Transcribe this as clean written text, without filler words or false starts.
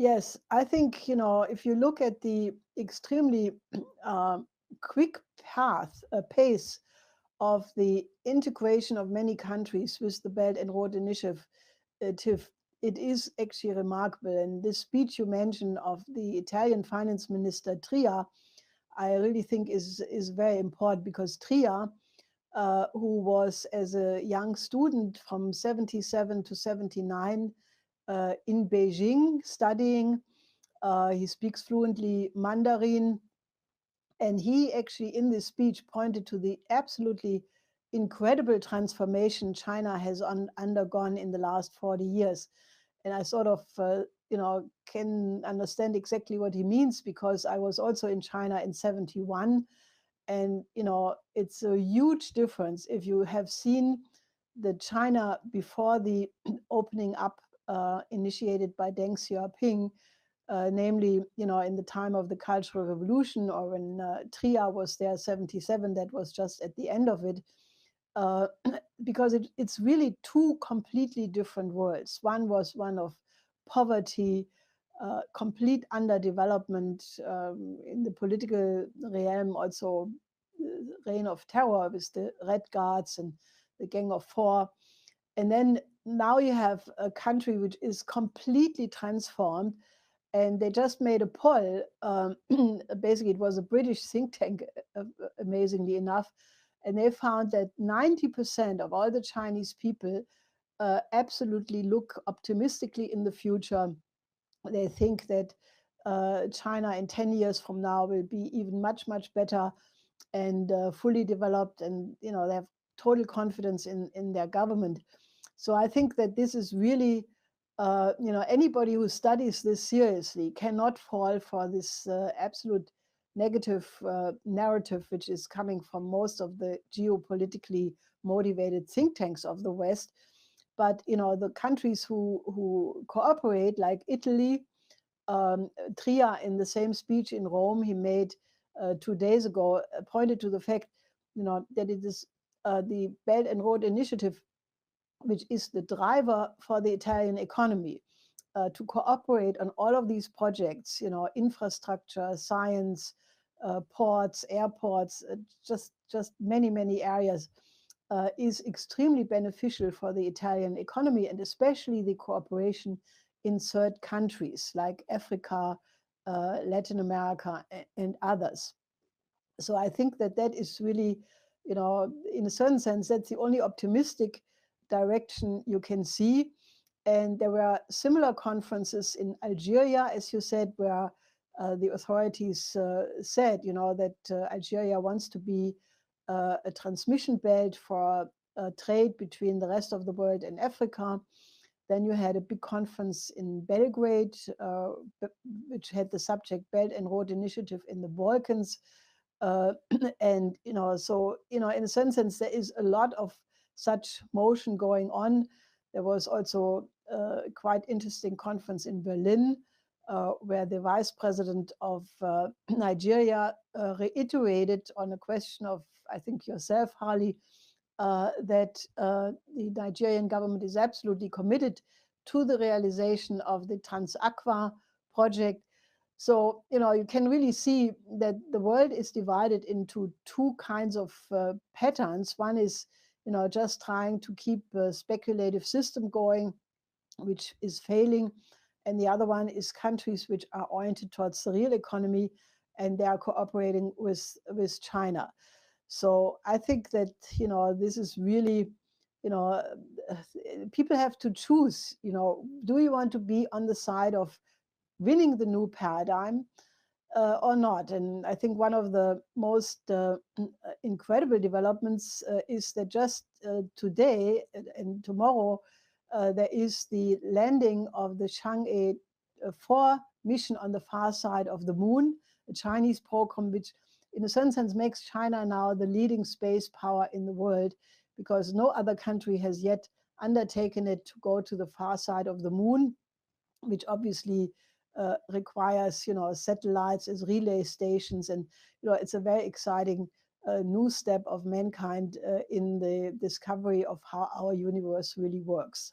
Yes, I think, if you look at the extremely uh, quick pace of the integration of many countries with the Belt and Road Initiative, it is actually remarkable. And this speech you mentioned of the Italian finance minister Tria, I really think is very important because Tria, who was as a young student from 77 to 79 in Beijing studying. He speaks fluently Mandarin, and he actually, in this speech, pointed to the absolutely incredible transformation China has undergone in the last 40 years. And I sort of, can understand exactly what he means because I was also in China in 71. And, it's a huge difference if you have seen the China before the opening up initiated by Deng Xiaoping, namely, in the time of the Cultural Revolution, or when Tria was there, 77, that was just at the end of it, uh, because it's really two completely different worlds. One was one of poverty, complete underdevelopment in the political realm, also reign of terror with the Red Guards and the Gang of Four. And then now you have a country which is completely transformed, and they just made a poll. Basically, it was a British think tank, amazingly enough, and they found that 90% of all the Chinese people absolutely look optimistically in the future. They think that China in 10 years from now will be even much, much better and fully developed, and they have total confidence in their government. So I think that this is really, anybody who studies this seriously cannot fall for this absolute negative narrative, which is coming from most of the geopolitically motivated think tanks of the West. But the countries who cooperate, like Italy, Tria, in the same speech in Rome he made 2 days ago, pointed to the fact, that it is the Belt and Road Initiative which is the driver for the Italian economy, to cooperate on all of these projects, infrastructure, science, ports, airports, just many, many areas, is extremely beneficial for the Italian economy, and especially the cooperation in third countries like Africa, Latin America, and others. So I think that that is really, in a certain sense, that's the only optimistic direction you can see. And there were similar conferences in Algeria, as you said, where the authorities said, that Algeria wants to be a transmission belt for trade between the rest of the world and Africa. Then you had a big conference in Belgrade, which had the subject Belt and Road Initiative in the Balkans. Uh, and so in a certain sense there is a lot of such motion going on. There was also a quite interesting conference in Berlin, where the vice president of Nigeria reiterated on a question of, I think, yourself, Harley, that the Nigerian government is absolutely committed to the realization of the Transaqua project. So, you can really see that the world is divided into two kinds of patterns. One is, just trying to keep a speculative system going, which is failing. And the other one is countries which are oriented towards the real economy, and they are cooperating with China. So I think that, this is really, you know, uh, people have to choose, do you want to be on the side of winning the new paradigm or not? And I think one of the most incredible developments is that just today and tomorrow, there is the landing of the Chang'e 4 mission on the far side of the moon, a Chinese program which, in a certain sense, makes China now the leading space power in the world, because no other country has yet undertaken it to go to the far side of the moon, which obviously requires, satellites as relay stations, and it's a very exciting new step of mankind in the discovery of how our universe really works.